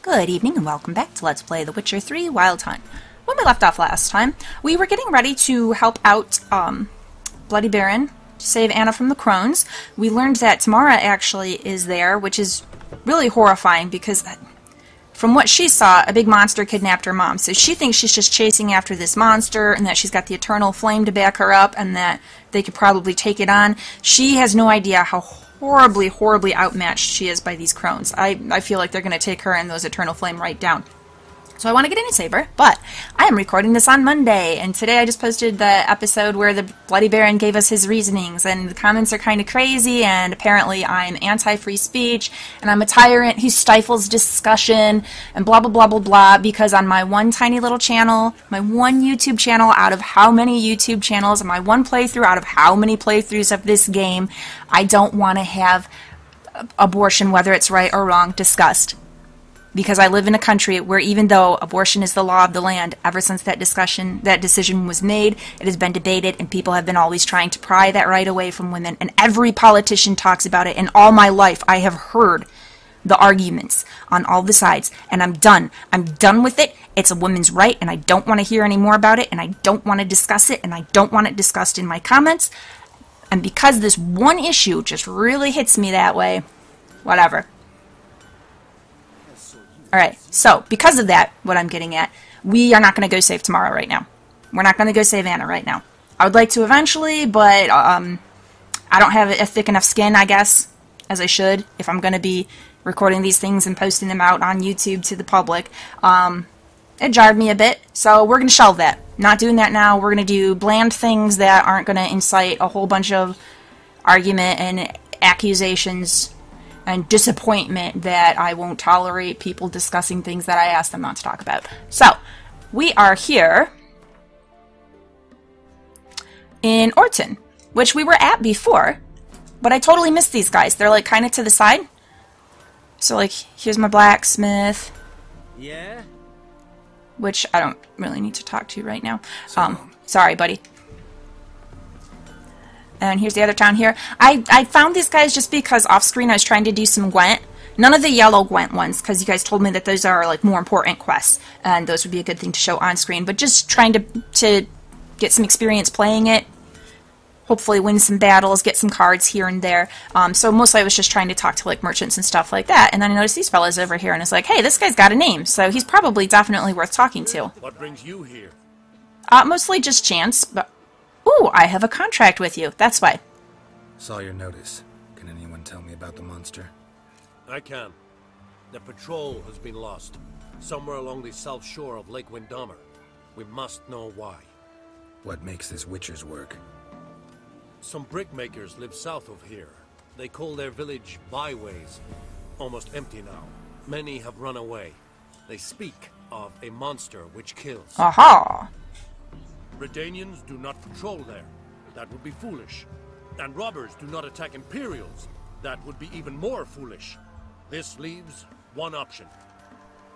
Good evening and welcome back to Let's Play The Witcher 3 Wild Hunt. When we left off last time, we were getting ready to help out Bloody Baron to save Anna from the crones. We learned that Tamara actually is there, which is really horrifying because from what she saw, a big monster kidnapped her mom. So she thinks she's just chasing after this monster and that she's got the eternal flame to back her up and that they could probably take it on. She has no idea how horribly outmatched she is by these crones. I feel like they're going to take her and those eternal flame right down. So I want to get in and save her, but I am recording this on Monday, and today I just posted the episode where the Bloody Baron gave us his reasonings, and the comments are kind of crazy, and apparently I'm anti-free speech, and I'm a tyrant who stifles discussion, and blah blah blah blah blah, because on my one tiny little channel, my one YouTube channel out of how many YouTube channels, and my one playthrough out of how many playthroughs of this game, I don't want to have abortion, whether it's right or wrong, discussed. Because I live in a country where even though abortion is the law of the land, ever since that decision was made, it has been debated, and people have been always trying to pry that right away from women, and every politician talks about it, and all my life I have heard the arguments on all the sides, and I'm done. I'm done with it. It's a woman's right, and I don't want to hear any more about it, and I don't want to discuss it, and I don't want it discussed in my comments, and because this one issue just really hits me that way, whatever. Alright, so, because of that, what I'm getting at, we are not going to go save Tamara right now. We're not going to go save Anna right now. I would like to eventually, but I don't have a thick enough skin, I guess, as I should, if I'm going to be recording these things and posting them out on YouTube to the public. It jarred me a bit, so we're going to shelve that. Not doing that now. We're going to do bland things that aren't going to incite a whole bunch of argument and accusations and disappointment that I won't tolerate people discussing things that I asked them not to talk about. So, we are here in Orton, which we were at before, but I totally missed these guys. They're like kind of to the side. So like, here's my blacksmith. Yeah? Which I don't really need to talk to right now. Sorry, buddy. And here's the other town here. I found these guys just because off-screen I was trying to do some Gwent. None of the yellow Gwent ones, because you guys told me that those are like more important quests, and those would be a good thing to show on-screen. But just trying to get some experience playing it, hopefully win some battles, get some cards here and there. So mostly I was just trying to talk to like merchants and stuff like that. And then I noticed these fellas over here, and it's like, hey, this guy's got a name, so he's probably definitely worth talking to. What brings you here? Mostly just chance, but... Ooh, I have a contract with you. That's why. Saw your notice. Can anyone tell me about the monster? I can. The patrol has been lost. Somewhere along the south shore of Lake Windhammer. We must know why. What makes this Witcher's work? Some brickmakers live south of here. They call their village byways. Almost empty now. Many have run away. They speak of a monster which kills. Aha! Redanians do not patrol there. That would be foolish. And robbers do not attack Imperials. That would be even more foolish. This leaves one option.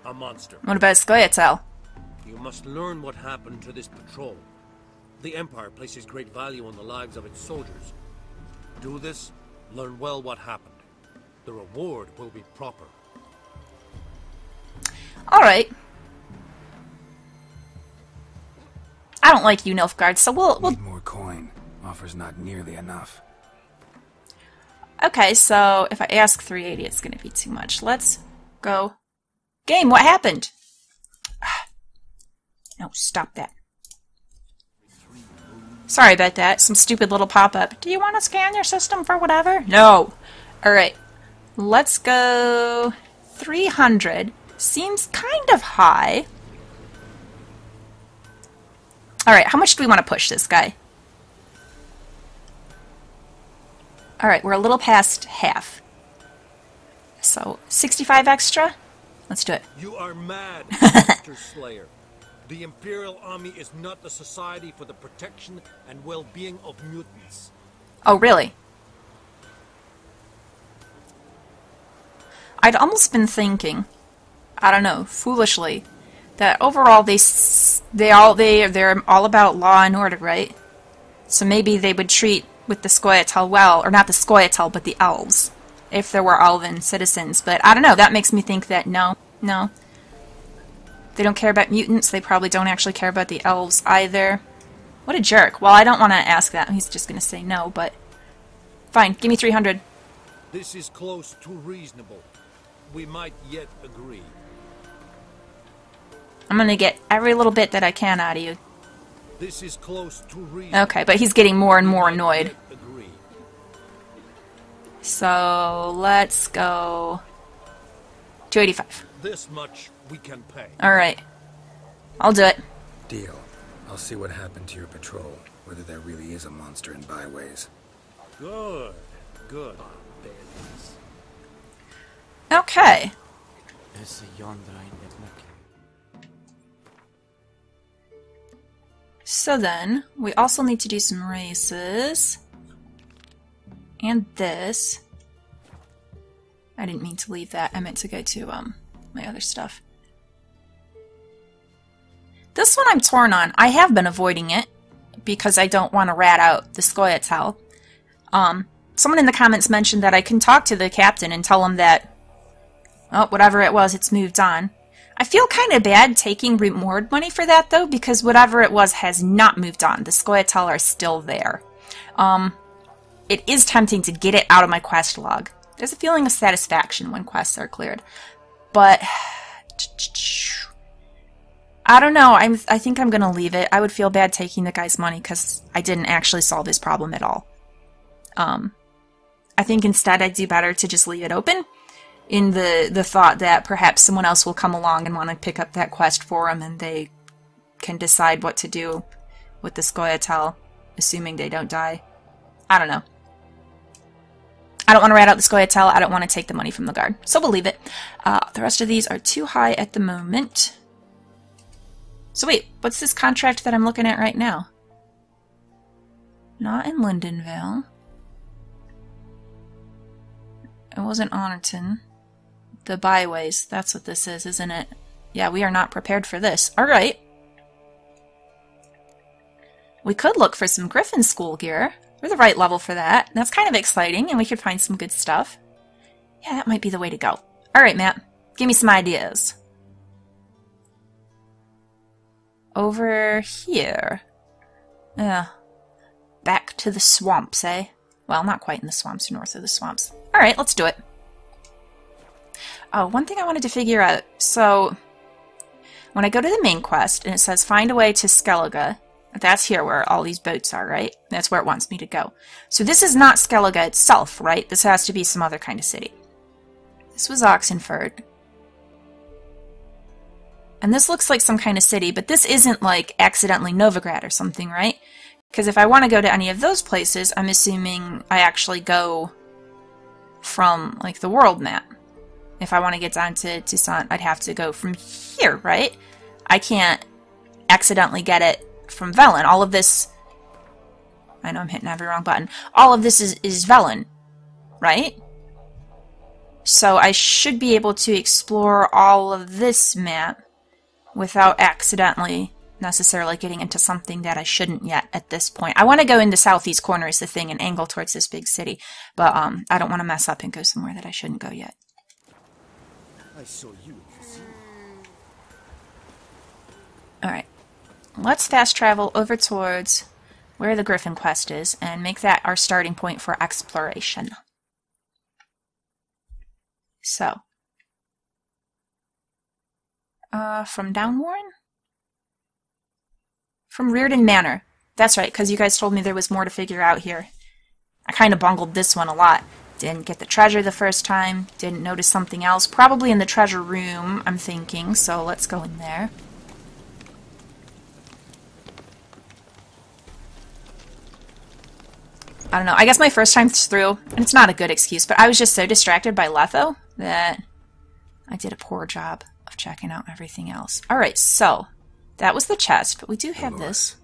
A monster. What about Scoia'tael? You must learn what happened to this patrol. The Empire places great value on the lives of its soldiers. Do this, learn well what happened. The reward will be proper. Alright. I don't like you, Nilfgaard, so we'll... Need more coin. Offer's not nearly enough. Okay, so if I ask 380, it's going to be too much. Let's go. Game, what happened? No, stop that. Sorry about that. Some stupid little pop-up. Do you want to scan your system for whatever? No. Alright. Let's go 300. Seems kind of high. Alright, how much do we want to push this guy? Alright, we're a little past half. So, 65 extra? Let's do it. You are mad, Mr. Slayer. The Imperial Army is not the society for the protection and well-being of mutants. Oh, really? I'd almost been thinking, I don't know, foolishly, that overall they're all about law and order, right? So maybe they would treat with the Scoia'tael well, or not the Scoia'tael, but the elves. if there were elven citizens. But I don't know, that makes me think that no, They don't care about mutants. They probably don't actually care about the elves either. What a jerk. Well, I don't want to ask that. He's just going to say no, but... Fine, give me 300. This is close to reasonable. We might yet agree. I'm going to get every little bit that I can out of you. This is close to reasonable. Okay, but he's getting more and more annoyed. So, let's go... 285. This much we can pay. Alright. I'll do it. Deal. I'll see what happened to your patrol, whether there really is a monster in byways. Good. Good. Okay. So then, we also need to do some races. And this. I didn't mean to leave that. I meant to go to, my other stuff. This one I'm torn on. I have been avoiding it because I don't want to rat out the Scoia'tael. Someone in the comments mentioned that I can talk to the captain and tell him that, oh, whatever it was, it's moved on. I feel kind of bad taking reward money for that, though, because whatever it was has not moved on. The Scoia'tael are still there. It is tempting to get it out of my quest log. There's a feeling of satisfaction when quests are cleared. But... I don't know. I think I'm going to leave it. I would feel bad taking the guy's money because I didn't actually solve his problem at all. I think instead I'd do better to just leave it open in the thought that perhaps someone else will come along and want to pick up that quest for him and they can decide what to do with the Scoia'tael, assuming they don't die. I don't know. I don't want to rat out the Scoia'tael. I don't want to take the money from the guard. So we'll leave it. The rest of these are too high at the moment. So wait, what's this contract that I'm looking at right now? Not in Lindenvale. It wasn't Honorton. The byways, that's what this is, isn't it? Yeah, we are not prepared for this. Alright. We could look for some Griffin School gear. We're the right level for that. That's kind of exciting, and we could find some good stuff. Yeah, that might be the way to go. Alright, Matt. Give me some ideas. Over here. Back to the swamps, eh? Well, not quite in the swamps, north of the swamps. Alright, let's do it. Oh, one thing I wanted to figure out. So, when I go to the main quest, and it says find a way to Skellige, that's here where all these boats are, right? That's where it wants me to go. So this is not Skellige itself, right? This has to be some other kind of city. This was Oxenford. And this looks like some kind of city, but this isn't like accidentally Novigrad or something, right? Because if I want to go to any of those places, I'm assuming I actually go from like the world map. If I want to get down to Toussaint, I'd have to go from here, right? I can't accidentally get it from Velen. All of this... I know I'm hitting every wrong button. All of this is Velen, right? So I should be able to explore all of this map without accidentally necessarily getting into something that I shouldn't yet at this point. I want to go in the southeast corner is the thing and angle towards this big city, but I don't want to mess up and go somewhere that I shouldn't go yet. I saw you. Alright, let's fast travel over towards where the Griffin quest is and make that our starting point for exploration. So, from Downwarren? From Reardon Manor. That's right, because you guys told me there was more to figure out here. I kind of bungled this one a lot. Didn't get the treasure the first time, didn't notice something else. Probably in the treasure room, I'm thinking, so let's go in there. I don't know, I guess my first time through, and it's not a good excuse, but I was just so distracted by Letho that I did a poor job of checking out everything else. Alright, so, that was the chest, but we do have this.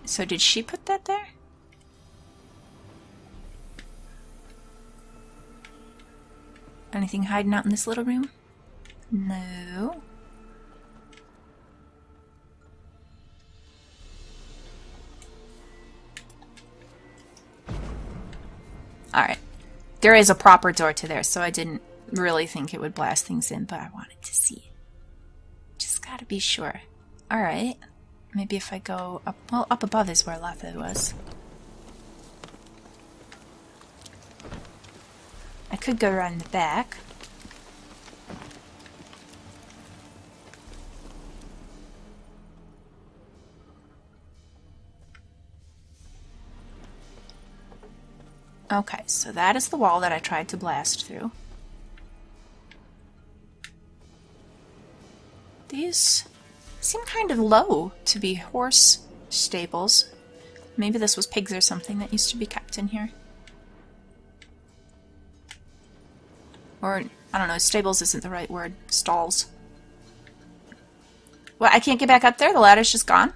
So did she put that there? Anything hiding out in this little room? No. Alright. There is a proper door to there, so I didn't really think it would blast things in, but I wanted to see. Just gotta be sure. Alright. Maybe if I go up... Well, up above is where Letha was. I could go around the back. Okay, so that is the wall that I tried to blast through. These seem kind of low to be horse stables. Maybe this was pigs or something that used to be kept in here. Or, I don't know, stables isn't the right word. Stalls. What, I can't get back up there? The ladder's just gone?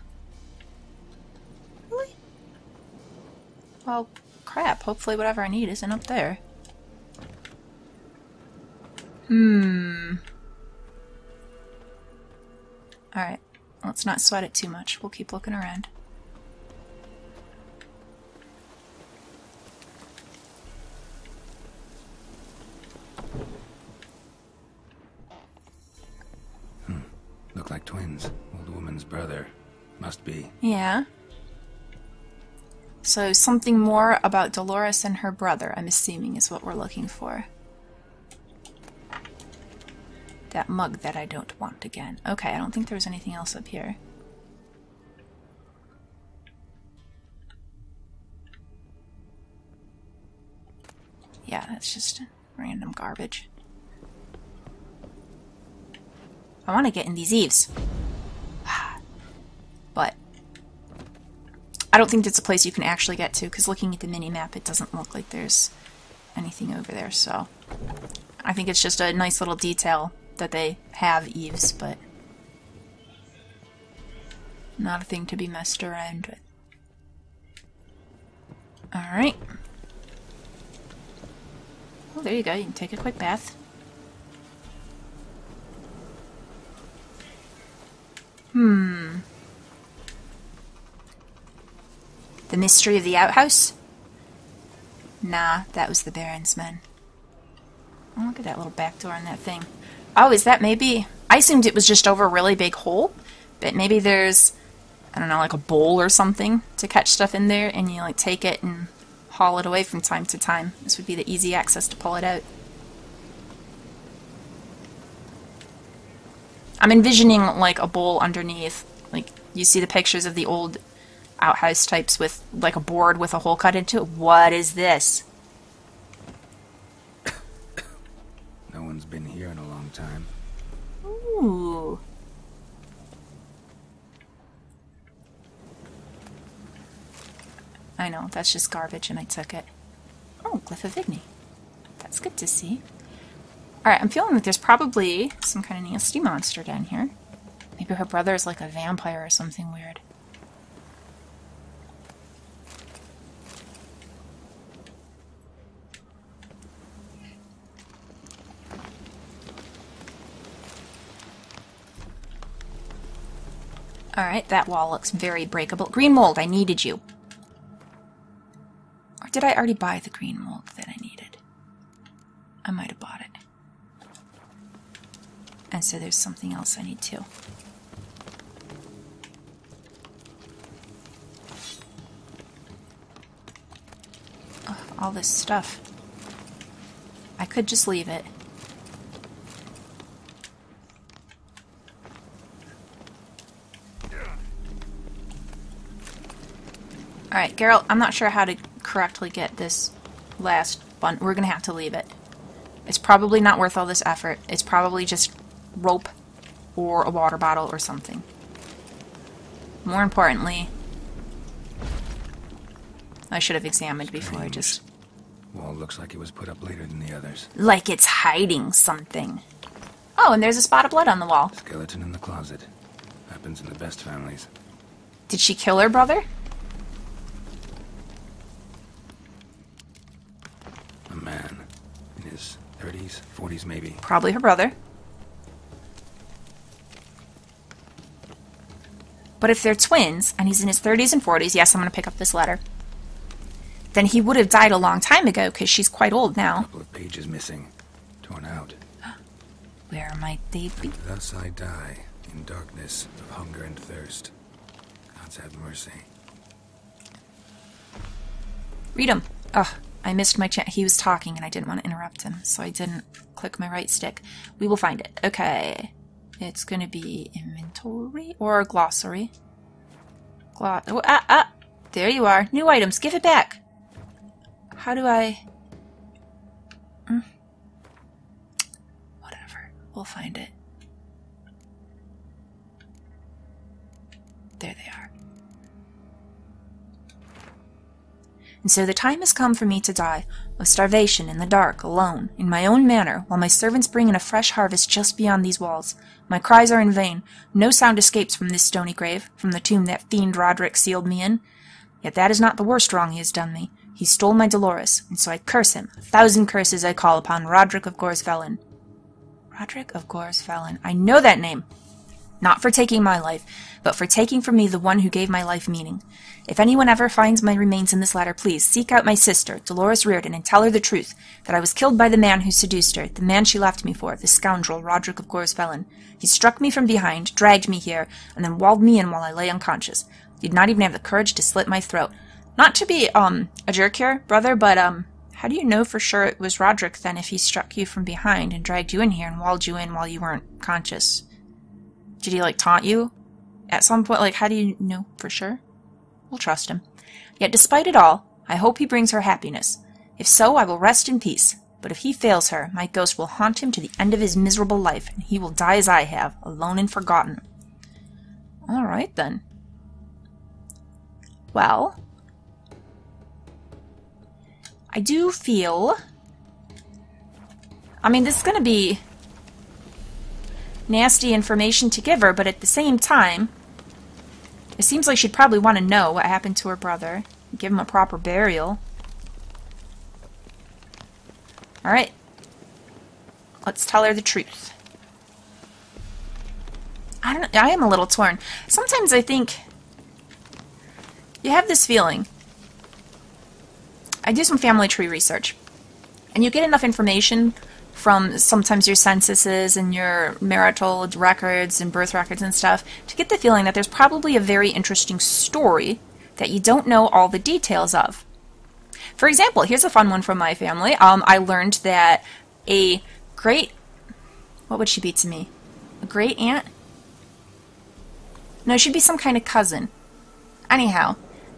Really? Well, crap. Hopefully whatever I need isn't up there. Alright. Let's not sweat it too much. We'll keep looking around. Look like twins. Old woman's brother. Must be. Yeah. So something more about Dolores and her brother, I'm assuming, is what we're looking for. That mug that I don't want again. Okay, I don't think there was anything else up here. Yeah, that's just random garbage. I want to get in these eaves. But I don't think it's a place you can actually get to, because looking at the mini-map, it doesn't look like there's anything over there, so I think it's just a nice little detail that they have eaves, but not a thing to be messed around with. Alright. Oh, there you go. You can take a quick bath. The mystery of the outhouse? Nah, that was the Baron's men. Oh, look at that little back door on that thing. Oh, is that maybe... I assumed it was just over a really big hole, but maybe there's, I don't know, like a bowl or something to catch stuff in there, and you like take it and haul it away from time to time. This would be the easy access to pull it out. I'm envisioning like a bowl underneath. Like, you see the pictures of the old outhouse types with like a board with a hole cut into it. What is this? No one's been here in a long time. Ooh. I know, that's just garbage and I took it. Oh, Glyph of Igni. That's good to see. Alright, I'm feeling like there's probably some kind of nasty monster down here. Maybe her brother is like a vampire or something weird. Alright, that wall looks very breakable. Green mold, I needed you. Or did I already buy the green mold that I needed? I might have bought it. And so there's something else I need too. Ugh, all this stuff. I could just leave it. Alright, Geralt, I'm not sure how to correctly get this last bun. We're gonna have to leave it. It's probably not worth all this effort. It's probably just rope or a water bottle or something. More importantly, I should have examined before I just... Wall looks like it was put up later than the others. Like it's hiding something. Oh, and there's a spot of blood on the wall. Skeleton in the closet. Happens in the best families. Did she kill her brother? A man. In his 30s, 40s maybe. Probably her brother. But if they're twins, and he's in his 30s and 40s, yes, I'm going to pick up this letter, then he would have died a long time ago, because she's quite old now. A couple of pages missing. torn out. Where might they be? And thus I die, in darkness of hunger and thirst. Gods have mercy. Read him. Ugh, I missed my chance. He was talking and I didn't want to interrupt him, so I didn't click my right stick. We will find it. Okay. It's going to be inventory or glossary. There you are. New items. Give it back. How do I... Whatever. We'll find it. There they are. And so the time has come for me to die, of starvation in the dark, alone, in my own manor, while my servants bring in a fresh harvest just beyond these walls. My cries are in vain. No sound escapes from this stony grave, from the tomb that fiend Roderick sealed me in. Yet that is not the worst wrong he has done me. He stole my Dolores, and so I curse him. 1,000 curses I call upon Roderick of Gorsvelin. Roderick of Gorsvelin. I know that name. Not for taking my life, but for taking from me the one who gave my life meaning. If anyone ever finds my remains in this ladder, please seek out my sister, Dolores Reardon, and tell her the truth, that I was killed by the man who seduced her, the man she left me for, the scoundrel Roderick of Gorsvelin. He struck me from behind, dragged me here, and then walled me in while I lay unconscious. He did not even have the courage to slit my throat. Not to be, a jerk here, brother, but, how do you know for sure it was Roderick, then, if he struck you from behind and dragged you in here and walled you in while you weren't conscious? Did he, taunt you? At some point, how do you know for sure? We'll trust him. Yet despite it all, I hope he brings her happiness. If so, I will rest in peace. But if he fails her, my ghost will haunt him to the end of his miserable life, and he will die as I have, alone and forgotten. All right, then. Well, I do feel... I mean, this is going to be nasty information to give her, but at the same time, it seems like she'd probably want to know what happened to her brother. Give him a proper burial. Alright. Let's tell her the truth. I am a little torn. Sometimes I think you have this feeling. I do some family tree research, and you get enough information from sometimes your censuses and your marital records and birth records and stuff to get the feeling that there's probably a very interesting story that you don't know all the details of. For example, here's a fun one from my family. I learned that a great... What would she be to me? A great aunt? No, she'd be some kind of cousin. Anyhow,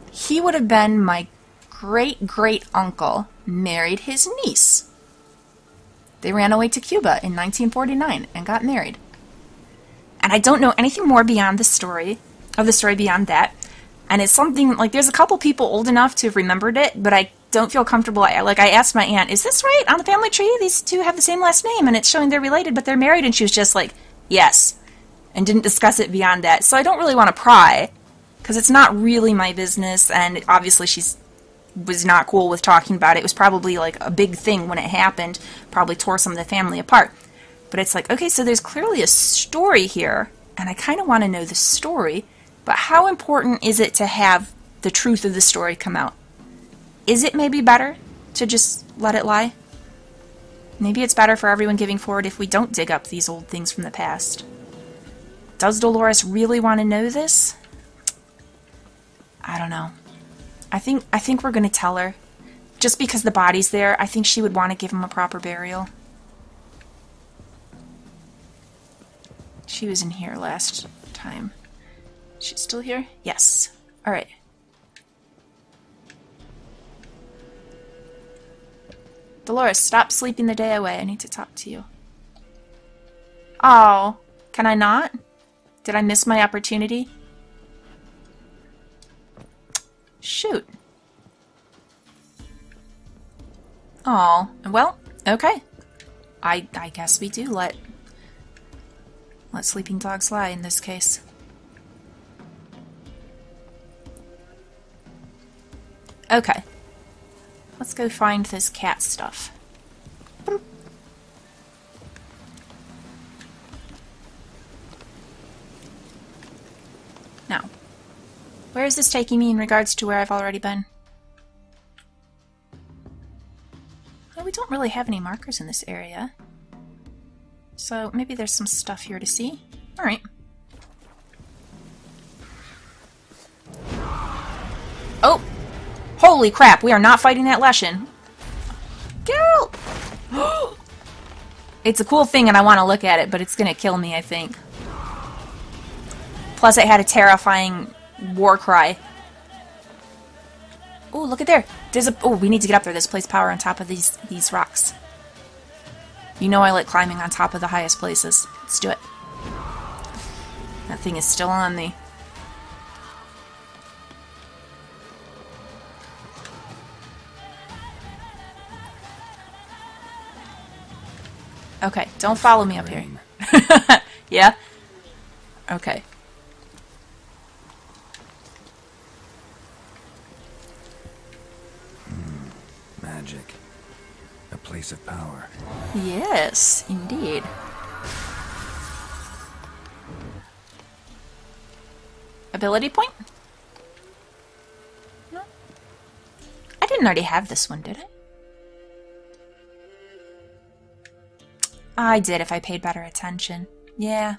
he would have been my great-great-uncle married his niece. They ran away to Cuba in 1949 and got married. And I don't know anything more beyond the story beyond that. And it's something, there's a couple people old enough to have remembered it, but I don't feel comfortable. I asked my aunt, is this right? On the family tree, these two have the same last name, and it's showing they're related, but they're married. And she was just like, yes, and didn't discuss it beyond that. So I don't really want to pry, because it's not really my business, and obviously was not cool with talking about it. It was probably a big thing when it happened, probably tore some of the family apart. But it's okay, so there's clearly a story here, and I kind of want to know the story, but how important is it to have the truth of the story come out? Is it maybe better to just let it lie? Maybe it's better for everyone giving forward if we don't dig up these old things from the past. Does Dolores really want to know this? I don't know. I think we're going to tell her. Just because the body's there, I think she would want to give him a proper burial. She was in here last time. She's still here? Yes. Alright. Dolores, stop sleeping the day away. I need to talk to you. Oh, can I not? Did I miss my opportunity? Shoot. Oh, well, okay. I guess we do let sleeping dogs lie in this case. Okay. Let's go find this cat stuff. Boop. Now, where is this taking me in regards to where I've already been? Well, we don't really have any markers in this area. So maybe there's some stuff here to see. Alright. Oh! Holy crap, we are not fighting that Leshen. Go! It's a cool thing and I want to look at it, but it's gonna kill me, I think. Plus it had a terrifying war cry. Oh, look at there. There's a... Oh, we need to get up there. There's place power on top of these rocks. You know I like climbing on top of the highest places. Let's do it. That thing is still on me. Okay, don't follow me up here. Yeah? Okay. Magic. A place of power. Yes, indeed. Ability point? No. I didn't already have this one, did I? I did if I paid better attention. Yeah.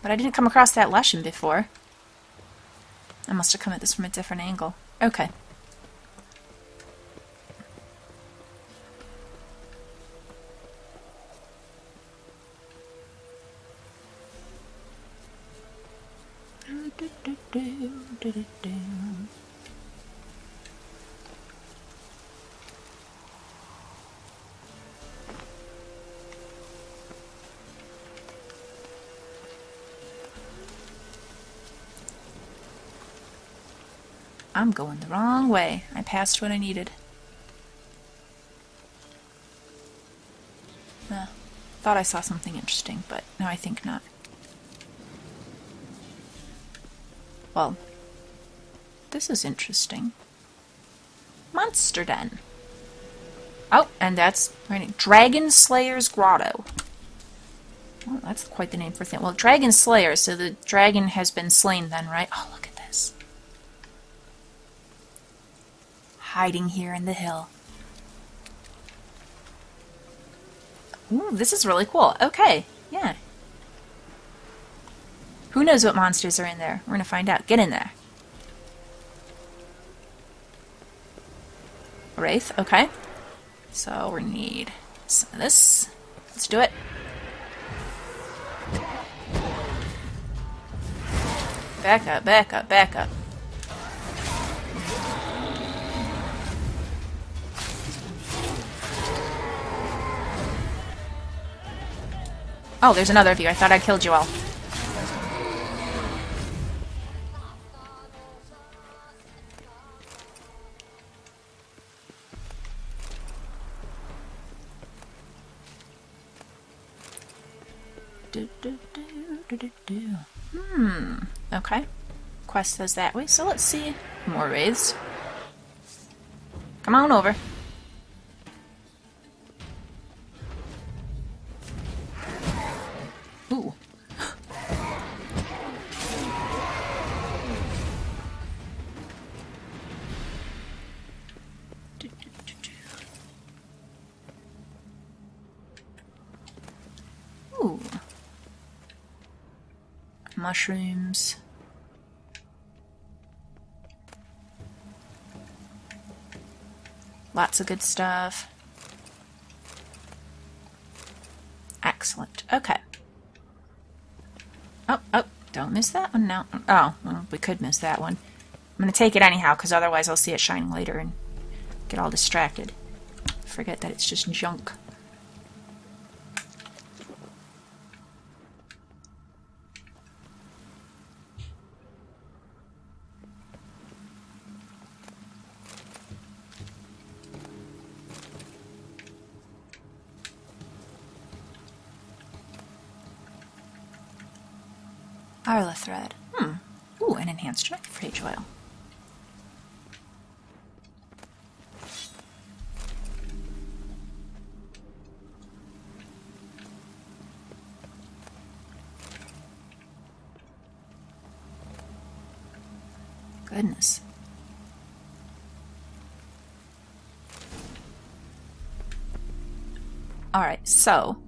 But I didn't come across that Leshen before. I must have come at this from a different angle. Okay. I'm going the wrong way. I passed what I needed. Thought I saw something interesting, but no, I think not. Well, this is interesting. Monster Den. Oh, and that's right. Dragon Slayer's Grotto. Well, that's quite the name for a thing. Well, Dragon Slayer, so the dragon has been slain then, right? Oh, look at this. Hiding here in the hill. Ooh, this is really cool. Okay, yeah. Who knows what monsters are in there? We're gonna find out. Get in there. Wraith, okay. So we need some of this. Let's do it. Back up, back up, back up. Oh, there's another of you. I thought I killed you all. Okay. Quest says that way, so let's see. More wraiths. Come on over. Ooh. Ooh. Mushrooms. Lots of good stuff. Excellent. Okay. Oh, don't miss that one now. Oh, well, we could miss that one. I'm going to take it anyhow, because otherwise I'll see it shining later and get all distracted. Forget that it's just junk. Arla thread. Ooh, an enhanced rage oil. Goodness. Alright, so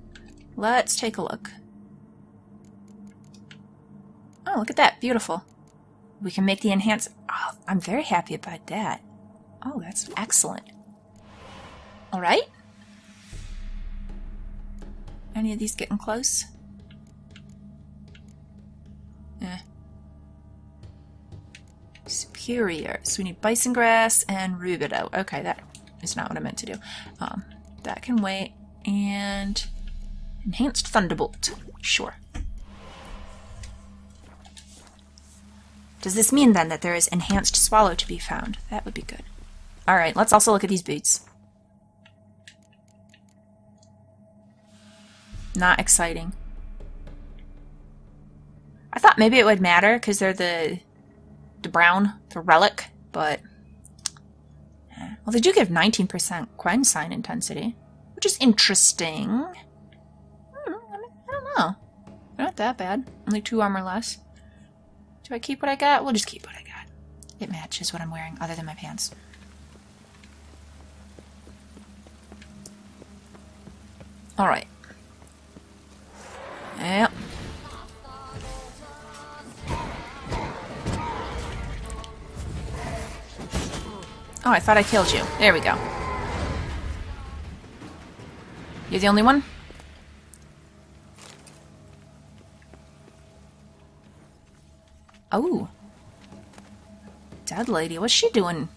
let's take a look. Oh, look at that. Beautiful. We can make the enhance... Oh, I'm very happy about that. Oh, that's excellent. Alright. Any of these getting close? Superior. So we need bison grass and rubido. Okay, that is not what I meant to do. That can wait. And enhanced thunderbolt. Sure. Does this mean then that there is enhanced swallow to be found? That would be good. Alright, let's also look at these boots. Not exciting. I thought maybe it would matter because they're the brown, the relic, but... Well, they do give 19% Quen sign intensity, which is interesting. I don't know. They're not that bad. Only 2 armor less. Do I keep what I got? We'll just keep what I got. It matches what I'm wearing, other than my pants. Alright. Yep. Oh, I thought I killed you. There we go. You're the only one? Oh. Dead lady. What's she doing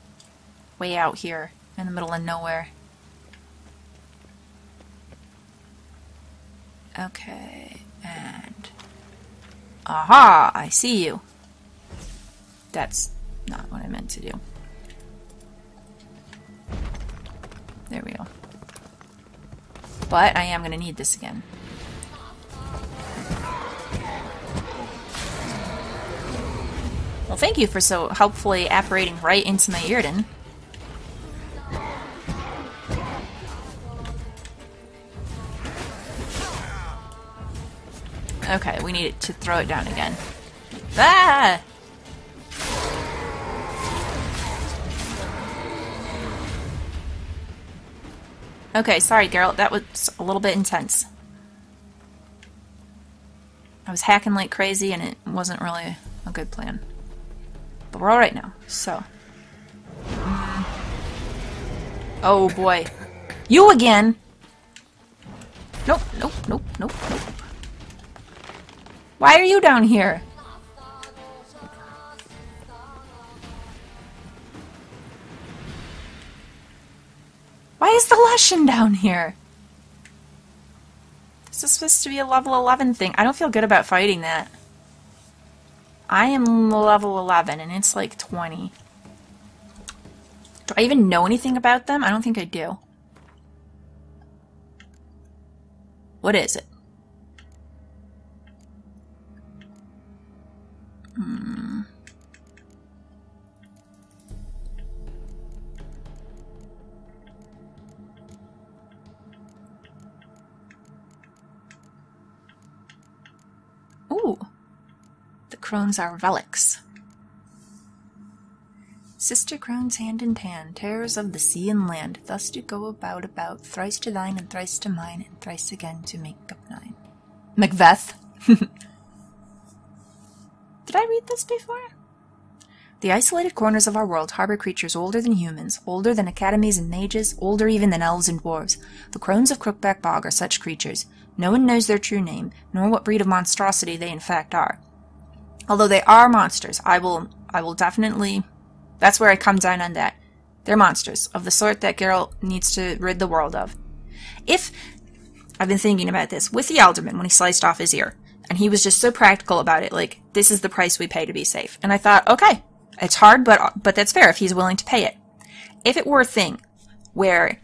way out here in the middle of nowhere? Okay, and... Aha! I see you. That's not what I meant to do. There we go. But I am going to need this again. Well, thank you for so helpfully apparating right into my Reardon. Okay, we need to throw it down again. Ah! Okay, sorry, Geralt. That was a little bit intense. I was hacking like crazy, and it wasn't really a good plan. But we're alright now, so... Oh, boy. You again! Nope, nope, nope, nope, nope. Why are you down here? Why is the Lushan down here? This is supposed to be a level 11 thing. I don't feel good about fighting that. I am level 11 and it's like 20. Do I even know anything about them? I don't think I do. What is it? Ooh. The crones are relics. Sister crones hand in hand, terrors of the sea and land, thus do go about, thrice to thine and thrice to mine, and thrice again to make up 9. Macbeth. Did I read this before? The isolated corners of our world harbor creatures older than humans, older than academies and mages, older even than elves and dwarves. The crones of Crookback Bog are such creatures. No one knows their true name, nor what breed of monstrosity they in fact are. Although they are monsters, I will definitely... That's where I come down on that. They're monsters, of the sort that Geralt needs to rid the world of. I've been thinking about this, with the Alderman when he sliced off his ear, and he was just so practical about it, like, this is the price we pay to be safe. And I thought, okay, it's hard, but that's fair if he's willing to pay it. If it were a thing where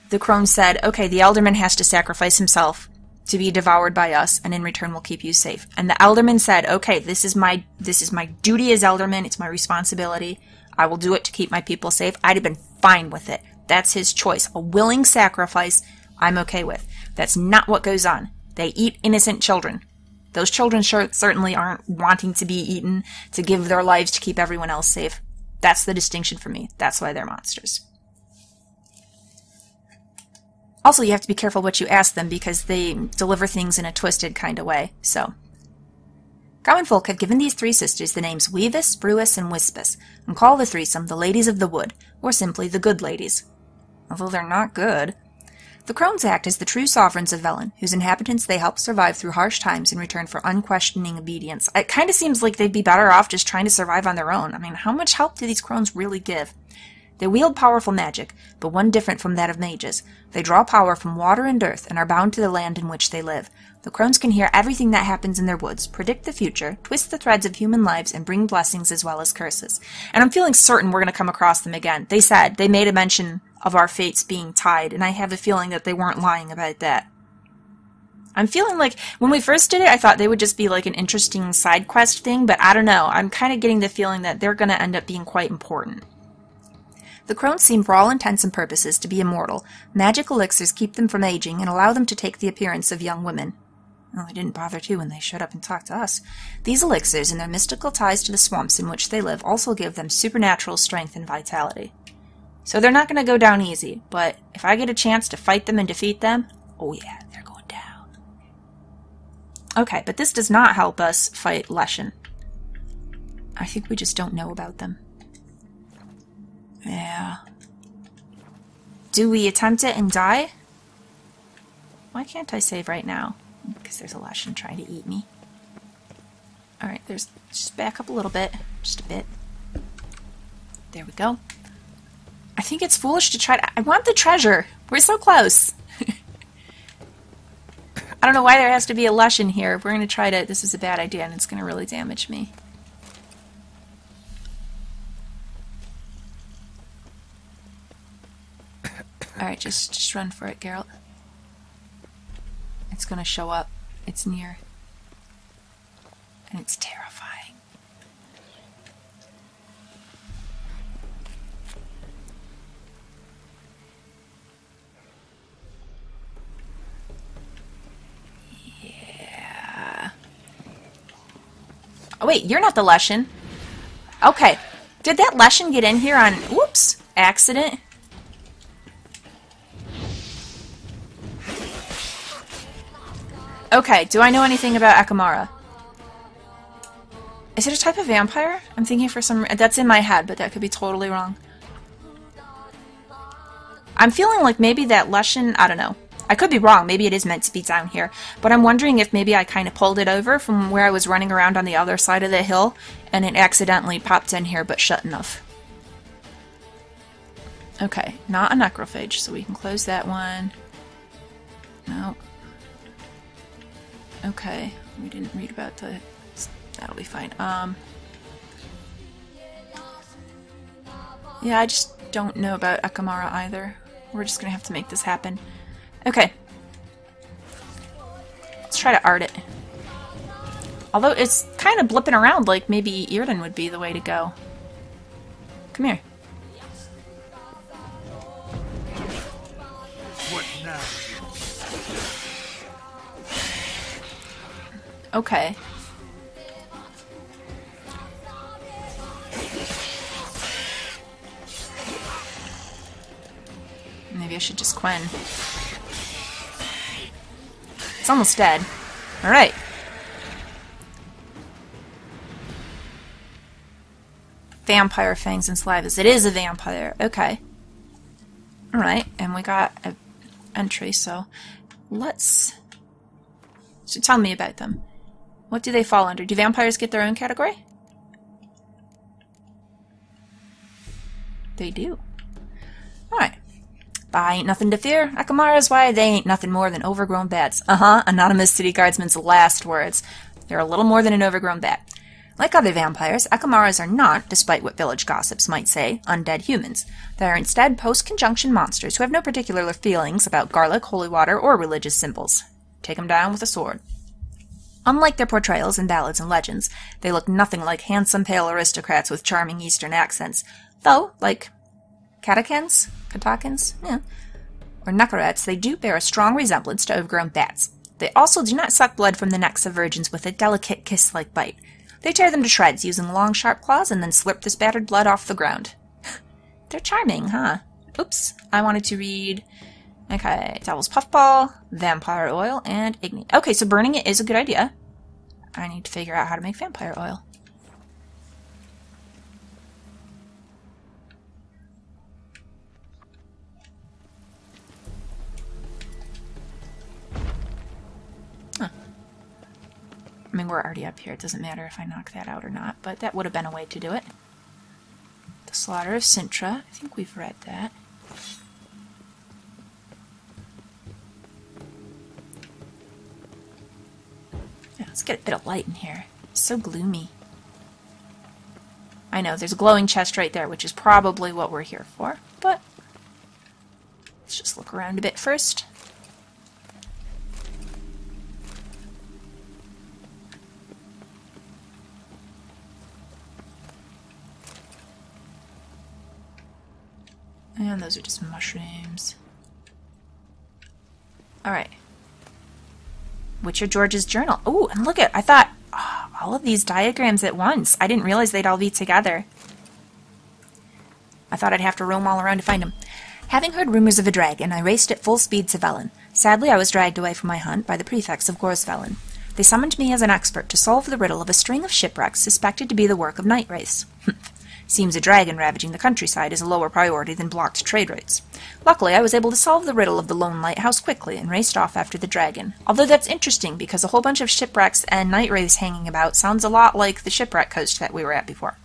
the crone said, okay, the Alderman has to sacrifice himself to be devoured by us, and in return we'll keep you safe. And the Alderman said, okay, this is my duty as Alderman, it's my responsibility, I will do it to keep my people safe, I'd have been fine with it. That's his choice. A willing sacrifice, I'm okay with. That's not what goes on. They eat innocent children. Those children certainly aren't wanting to be eaten to give their lives to keep everyone else safe. That's the distinction for me. That's why they're monsters. Also, you have to be careful what you ask them because they deliver things in a twisted kind of way, so. Common folk have given these three sisters the names Weavis, Brewis, and Wispus, and call the threesome the Ladies of the Wood, or simply the Good Ladies. Although they're not good. The crones act as the true sovereigns of Velen, whose inhabitants they help survive through harsh times in return for unquestioning obedience. It kind of seems like they'd be better off just trying to survive on their own. I mean, how much help do these crones really give? They wield powerful magic, but one different from that of mages. They draw power from water and earth and are bound to the land in which they live. The crones can hear everything that happens in their woods, predict the future, twist the threads of human lives, and bring blessings as well as curses. And I'm feeling certain we're going to come across them again. They made a mention of our fates being tied, and I have a feeling that they weren't lying about that. I'm feeling like, when we first did it, I thought they would just be like an interesting side quest thing, but I don't know. I'm kind of getting the feeling that they're going to end up being quite important. The crones seem for all intents and purposes to be immortal. Magic elixirs keep them from aging and allow them to take the appearance of young women. Well, they didn't bother to when they showed up and talked to us. These elixirs and their mystical ties to the swamps in which they live also give them supernatural strength and vitality. So they're not going to go down easy, but if I get a chance to fight them and defeat them, oh yeah, they're going down. Okay, but this does not help us fight Leshen. I think we just don't know about them. Yeah. Do we attempt it and die? Why can't I save right now? Because there's a Leshen trying to eat me. Alright, there's just back up a little bit. Just a bit. There we go. I think it's foolish to try to... I want the treasure! We're so close! I don't know why there has to be a Leshen here. We're going to try to... This is a bad idea and it's going to really damage me. Alright, just run for it, Geralt. It's gonna show up. It's near. And it's terrifying. Yeah. Oh wait, you're not the Leshen. Okay. Did that Leshen get in here on, whoops, accident? Okay, do I know anything about Akamara? Is it a type of vampire? I'm thinking for some... That's in my head, but that could be totally wrong. I'm feeling like maybe that Leshen... I don't know. I could be wrong. Maybe it is meant to be down here. But I'm wondering if maybe I kind of pulled it over from where I was running around on the other side of the hill, and it accidentally popped in here, but shut enough. Okay, not a necrophage, so we can close that one. No. Okay, we didn't read about the... That'll be fine. Yeah, I just don't know about Akamara either. We're just gonna have to make this happen. Okay. Let's try to art it. Although it's kind of blipping around like maybe Reardon would be the way to go. Come here. What now? Okay. Maybe I should just Quen. It's almost dead. Alright. Vampire fangs and salivas. It is a vampire. Okay. Alright, and we got an entry, so let's... So tell me about them. What do they fall under? Do vampires get their own category? They do. Alright. By ain't nothing to fear, Akamara's why they ain't nothing more than overgrown bats. Anonymous city guardsman's last words. They're a little more than an overgrown bat. Like other vampires, Akamaras are not, despite what village gossips might say, undead humans. They are instead post-conjunction monsters who have no particular feelings about garlic, holy water, or religious symbols. Take them down with a sword. Unlike their portrayals in ballads and legends, they look nothing like handsome, pale aristocrats with charming Eastern accents, though, like Katakans, or Nakarats, they do bear a strong resemblance to overgrown bats. They also do not suck blood from the necks of virgins with a delicate kiss-like bite. They tear them to shreds using long, sharp claws and then slurp this battered blood off the ground. They're charming, huh? Oops, I wanted to read Okay, Devil's Puffball, Vampire Oil, and Ignite. Okay, so burning it is a good idea. I need to figure out how to make vampire oil. Huh. I mean, we're already up here. It doesn't matter if I knock that out or not, but that would have been a way to do it. The Slaughter of Sintra. I think we've read that. Yeah, let's get a bit of light in here. It's so gloomy. I know, there's a glowing chest right there, which is probably what we're here for, but let's just look around a bit first. And those are just mushrooms. Alright. Witcher George's journal. Oh, and look at, I thought, oh, all of these diagrams at once. I didn't realize they'd all be together. I thought I'd have to roam all around to find them. Having heard rumors of a dragon, I raced at full speed to Velen. Sadly, I was dragged away from my hunt by the prefects of Gorsvelen. They summoned me as an expert to solve the riddle of a string of shipwrecks suspected to be the work of night wraiths. Seems a dragon ravaging the countryside is a lower priority than blocked trade routes. Luckily, I was able to solve the riddle of the lone lighthouse quickly and raced off after the dragon. Although that's interesting, because a whole bunch of shipwrecks and night wraiths hanging about sounds a lot like the shipwreck coast that we were at before.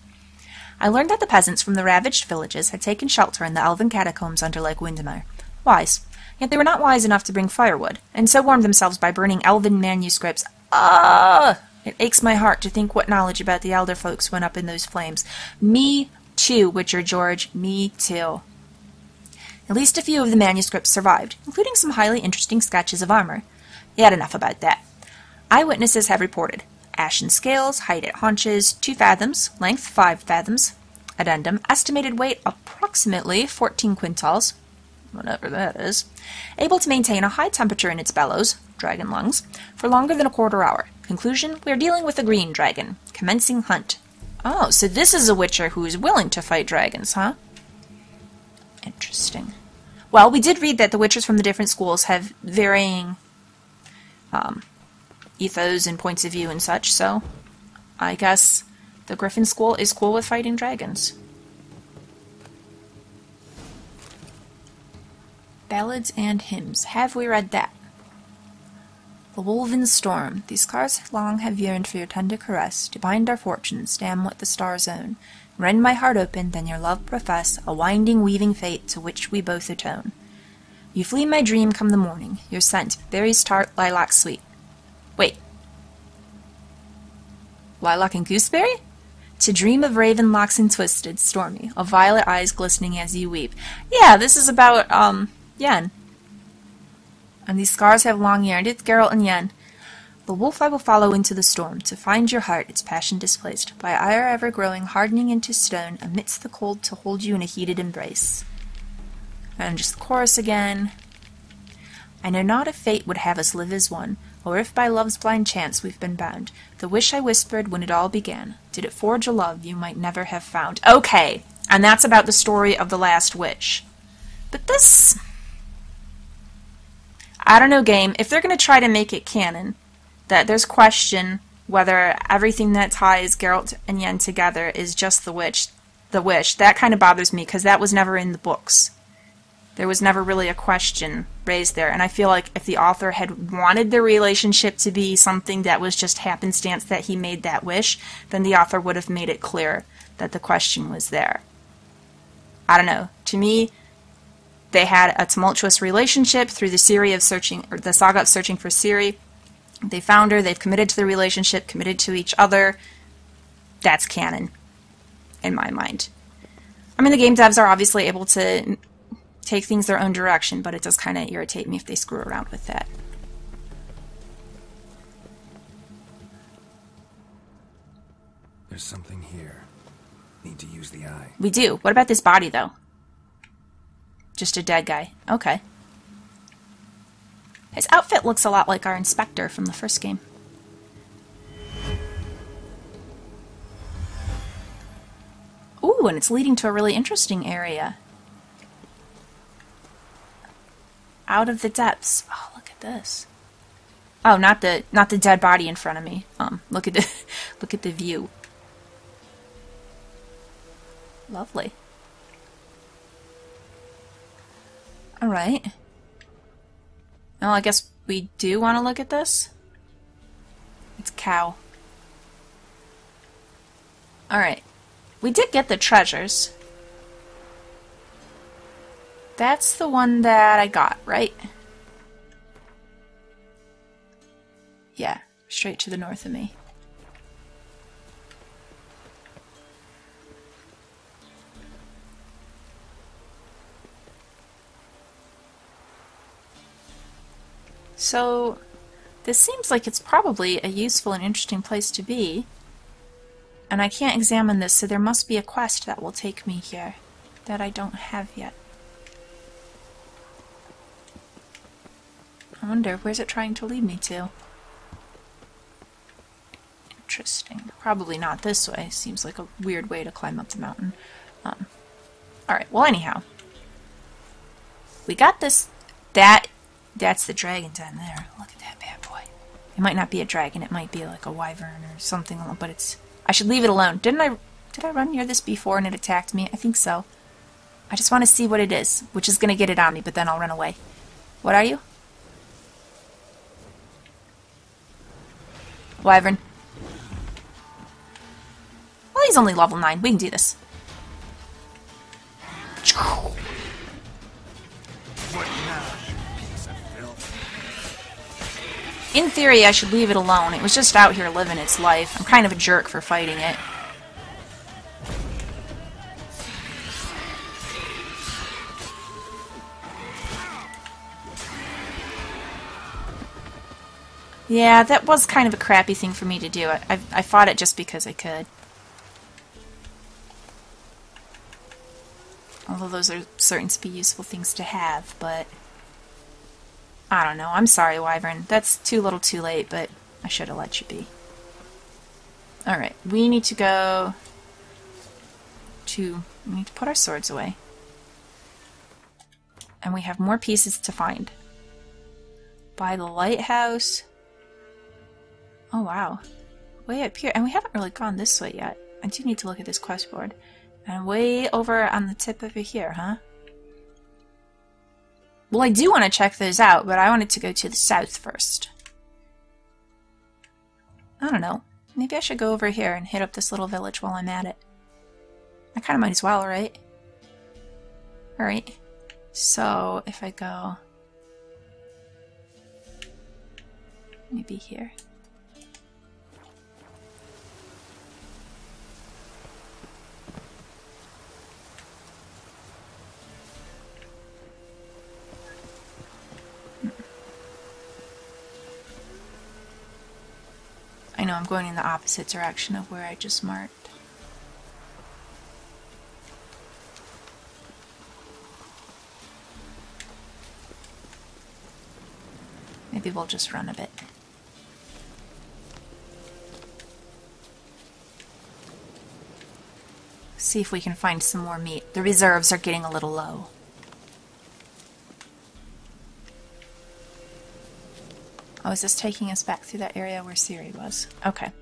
I learned that the peasants from the ravaged villages had taken shelter in the elven catacombs under Lake Windermere. Wise. Yet they were not wise enough to bring firewood, and so warmed themselves by burning elven manuscripts. It aches my heart to think what knowledge about the elder folks went up in those flames. Me too, Witcher George. Me too. At least a few of the manuscripts survived, including some highly interesting sketches of armor. Yet enough about that. Eyewitnesses have reported. Ashen scales, height at haunches, 2 fathoms, length 5 fathoms. Addendum, estimated weight approximately 14 quintals, whatever that is. Able to maintain a high temperature in its bellows, dragon lungs, for longer than a quarter hour. Conclusion, we are dealing with a green dragon. Commencing hunt. Oh, so this is a witcher who is willing to fight dragons, huh? Interesting. Well, we did read that the witchers from the different schools have varying ethos and points of view and such, so I guess the Griffin School is cool with fighting dragons. Ballads and hymns. Have we read that? The woven storm. These scars long have yearned for your tender caress, to bind our fortunes, damn what the stars own. Rend my heart open, then your love profess, a winding, weaving fate to which we both atone. You flee my dream come the morning, your scent, berries tart, lilac sweet. Wait. Lilac and gooseberry? To dream of raven locks and twisted, stormy, of violet eyes glistening as you weep. Yeah, this is about, Yen. And these scars have long yearned. It's Geralt and Yen. The wolf I will follow into the storm, to find your heart, its passion displaced, by ire ever growing, hardening into stone, amidst the cold to hold you in a heated embrace. And just the chorus again. I know not if fate would have us live as one, or if by love's blind chance we've been bound. The wish I whispered when it all began, did it forge a love you might never have found. Okay, and that's about the story of the last witch. But this... I don't know, game. If they're going to try to make it canon, that there's question whether everything that ties Geralt and Yen together is just the wish, that kind of bothers me, because that was never in the books. There was never really a question raised there, and I feel like if the author had wanted the relationship to be something that was just happenstance that he made that wish, then the author would have made it clear that the question was there. I don't know. To me, they had a tumultuous relationship through the saga of searching for Ciri. They found her, they've committed to the relationship, committed to each other. That's canon, in my mind. I mean, the game devs are obviously able to take things their own direction, but it does kind of irritate me if they screw around with that. There's something here. Need to use the eye. We do. What about this body, though? Just a dead guy. Okay. His outfit looks a lot like our inspector from the first game. Ooh, and it's leading to a really interesting area. Out of the depths. Oh, look at this. Oh, not the dead body in front of me. Look at the look at the view. Lovely. All right. Well, I guess we do want to look at this. It's cow. All right. We did get the treasures. That's the one that I got, right? Yeah, straight to the north of me. So, this seems like it's probably a useful and interesting place to be. And I can't examine this, so there must be a quest that will take me here that I don't have yet. I wonder, where's it trying to lead me to? Interesting. Probably not this way. Seems like a weird way to climb up the mountain. Alright, well anyhow. We got this... That's the dragon down there. Look at that bad boy. It might not be a dragon, it might be like a wyvern or something, but it's... I should leave it alone. Did I run near this before and it attacked me? I think so. I just want to see what it is, which is going to get it on me, but then I'll run away. What are you? Wyvern. Well, he's only level 9. We can do this. In theory, I should leave it alone. It was just out here living its life. I'm kind of a jerk for fighting it. Yeah, that was kind of a crappy thing for me to do. I fought it just because I could. Although those are certain to be useful things to have, but... I don't know. I'm sorry, Wyvern. That's too little too late, but I should have let you be. Alright, we need to go to... We need to put our swords away. And we have more pieces to find. By the lighthouse. Oh, wow. Way up here. And we haven't really gone this way yet. I do need to look at this quest board. And way over on the tip over here, huh? Well, I do want to check those out, but I wanted to go to the south first. I don't know. Maybe I should go over here and hit up this little village while I'm at it. I kind of might as well, right? Alright. So, if I go... maybe here. I know I'm going in the opposite direction of where I just marked. Maybe we'll just run a bit. See if we can find some more meat. The reserves are getting a little low. Oh, is this taking us back through that area where Siri was? Okay.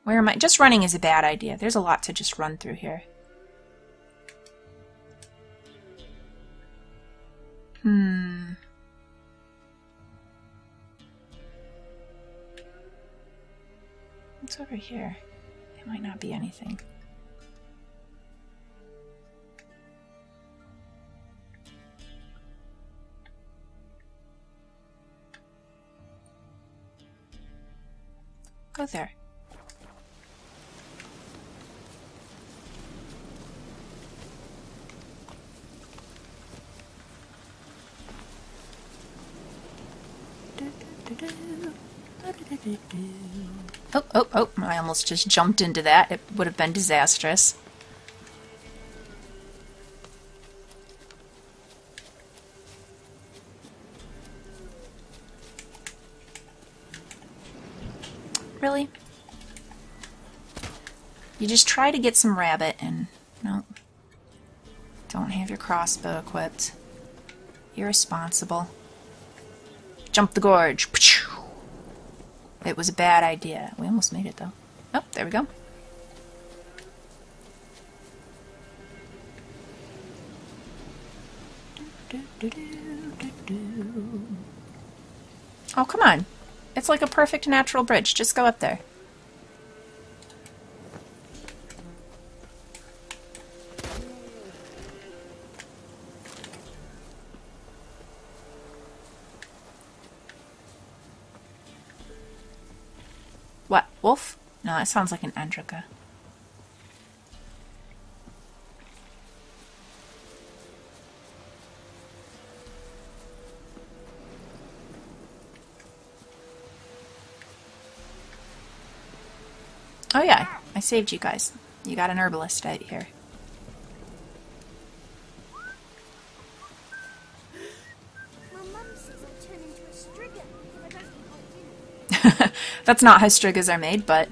Where am I? Just running is a bad idea. There's a lot to just run through here. What's over here? It might not be anything. Go there. Oh, I almost just jumped into that. It would have been disastrous. Really? You just try to get some rabbit and... no. Don't have your crossbow equipped. Irresponsible. Jump the gorge. It was a bad idea. We almost made it, though. Oh, there we go. Oh, come on. It's like a perfect natural bridge. Just go up there. What? Wolf? No, that sounds like an Andrika. Oh yeah, I saved you guys. You got an herbalist out here. My mum says I turn into a striga if I don't eat my dinner. That's not how strigas are made, but...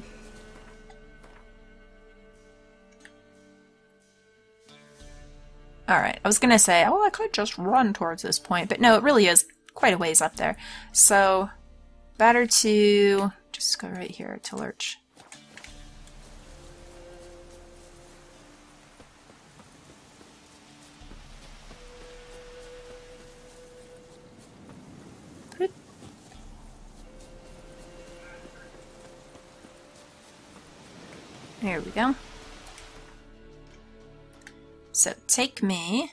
Alright, I was gonna say, oh, I could just run towards this point, but no, it really is quite a ways up there. So, better to just go right here to Lurch. There we go. So take me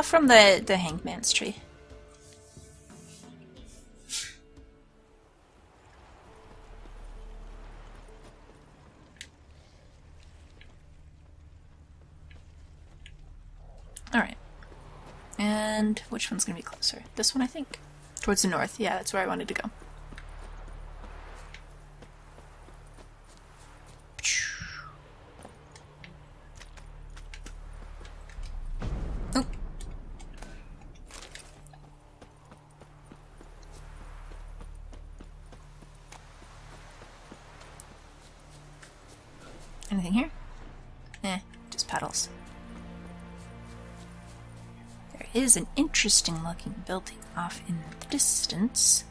from the hangman's tree. Alright. And which one's gonna be closer? This one, I think. Towards the north. Yeah, that's where I wanted to go. Oh. Anything here? Just petals. There is an interesting looking building off in the distance.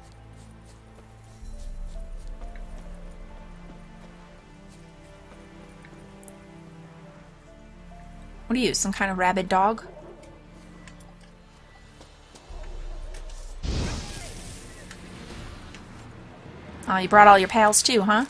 What are you, some kind of rabid dog? Oh, you brought all your pals too, huh?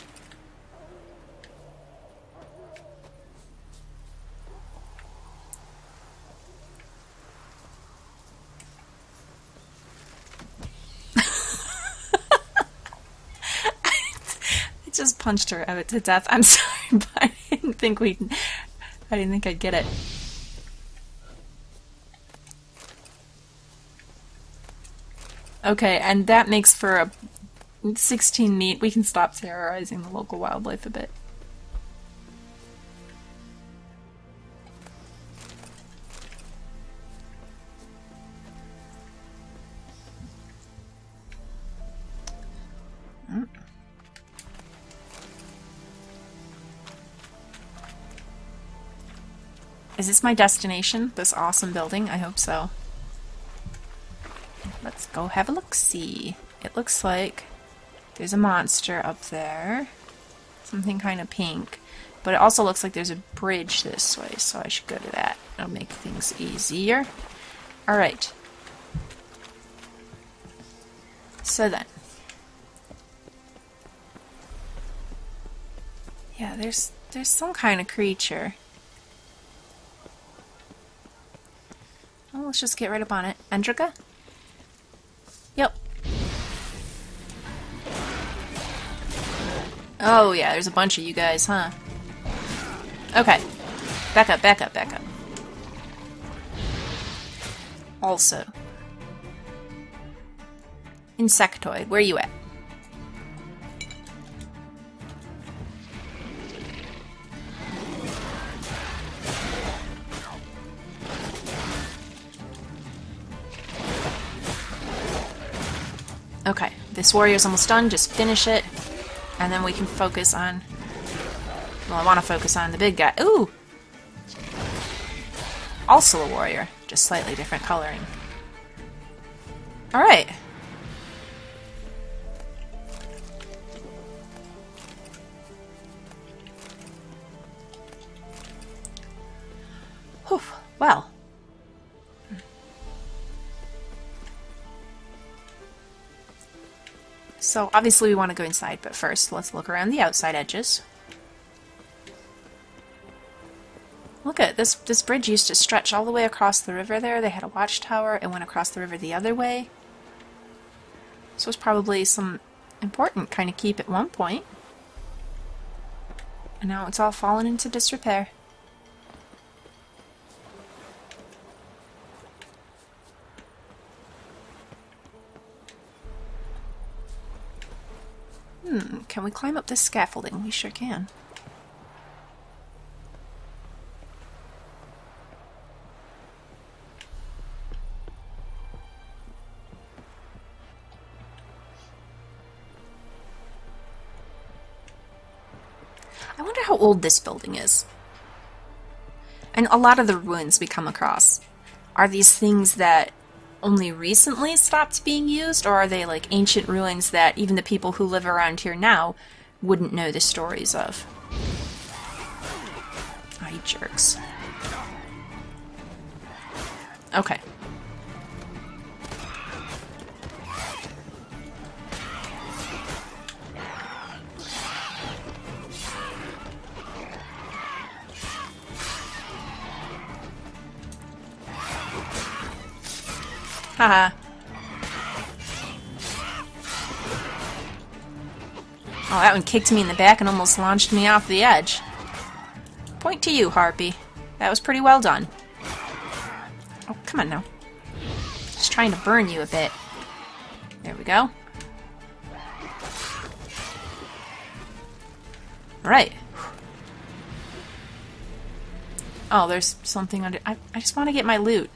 I just punched her out to death. I'm sorry, but I didn't think I'd get it. Okay, and that makes for a 16 meat. We can stop terrorizing the local wildlife a bit. Is this my destination? This awesome building? I hope so. Let's go have a look-see. It looks like there's a monster up there. Something kind of pink. But it also looks like there's a bridge this way, so I should go to that. It'll make things easier. Alright. So then. Yeah, there's some kind of creature. Oh, let's just get right up on it. Andrika? Yep. Oh yeah, there's a bunch of you guys, huh? Okay. Back up, back up, back up. Also. Insectoid, where are you at? Okay, this warrior's almost done, just finish it, and then we can focus on... Well, I want to focus on the big guy. Ooh! also a warrior, just slightly different coloring. Alright. Whew, well. So obviously we want to go inside, but first let's look around the outside edges. Look at this. This bridge used to stretch all the way across the river there. They had a watchtower and went across the river the other way. This was probably some important kind of keep at one point. And now it's all fallen into disrepair. Can we climb up this scaffolding? We sure can. I wonder how old this building is. And a lot of the ruins we come across, are these things that only recently stopped being used, or are they like ancient ruins that even the people who live around here now wouldn't know the stories of? Oh, you jerks. Okay. Haha. Oh, that one kicked me in the back and almost launched me off the edge. Point to you, Harpy. That was pretty well done. Oh, come on now. Just trying to burn you a bit. There we go. Alright. Oh, there's something under... I just want to get my loot.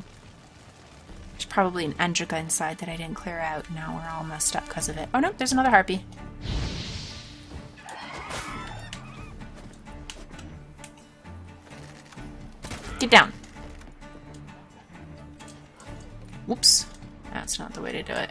There's probably an Endrica inside that I didn't clear out. Now we're all messed up because of it. Oh no, there's another harpy. Get down. Whoops. That's not the way to do it.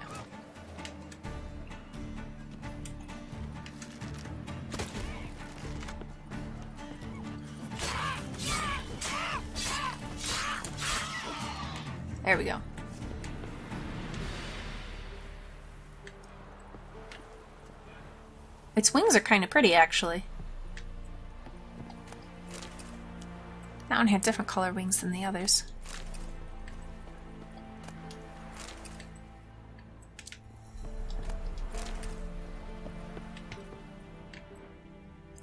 There we go. Its wings are kind of pretty, actually. That one had different color wings than the others.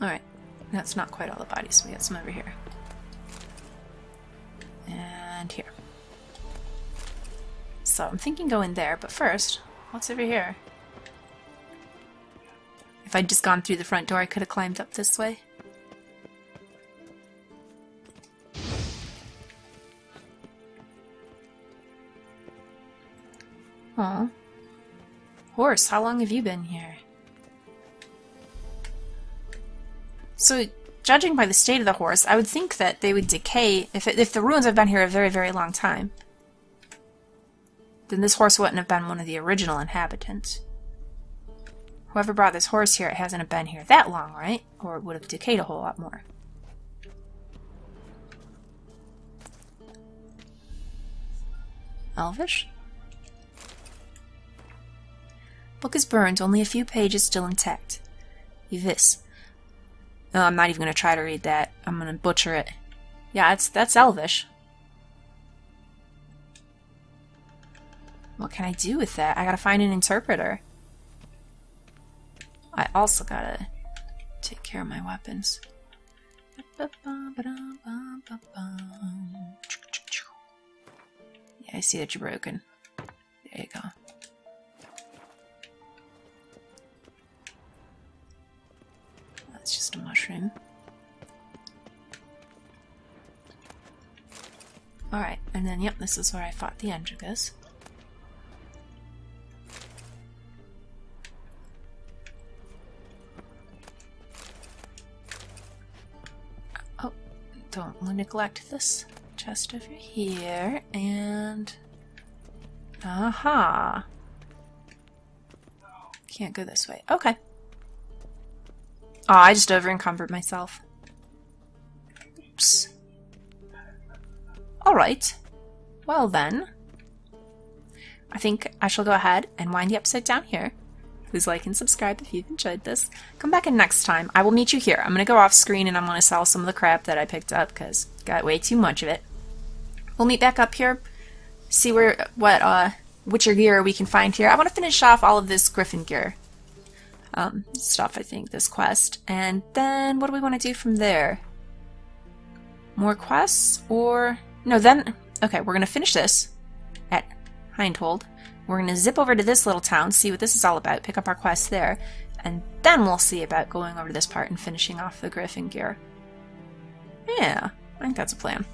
Alright, that's not quite all the bodies. We got some over here. And here. So I'm thinking go in there, but first, what's over here? If I'd just gone through the front door, I could have climbed up this way. Aw. Horse, how long have you been here? So, judging by the state of the horse, I would think that they would decay if the ruins have been here a very, very long time. Then this horse wouldn't have been one of the original inhabitants. Whoever brought this horse here, it hasn't been here that long, right? Or it would have decayed a whole lot more. Elvish? Book is burned, only a few pages still intact. Yvis. No, I'm not even going to try to read that. I'm going to butcher it. Yeah, that's Elvish. What can I do with that? I gotta find an interpreter. I also gotta take care of my weapons. Yeah, I see that you're broken. There you go. That's just a mushroom. Alright, and then, yep, this is where I fought the Endrigas. Oh, don't neglect this. chest over here, and... Aha! Can't go this way. Okay. Oh, I just over-encumbered myself. Oops. Alright. Well then. I think I shall go ahead and wind the episode down here. Please like and subscribe if you've enjoyed this. Come back in next time. I will meet you here. I'm going to go off screen and I'm going to sell some of the crap that I picked up because got way too much of it. We'll meet back up here. See what Witcher gear we can find here. I want to finish off all of this Griffin gear stuff, I think, this quest. And then what do we want to do from there? More quests? Or... No, then... Okay, we're going to finish this at Hindhold. We're going to zip over to this little town, see what this is all about, pick up our quest there, and then we'll see about going over to this part and finishing off the Griffin gear. Yeah, I think that's a plan.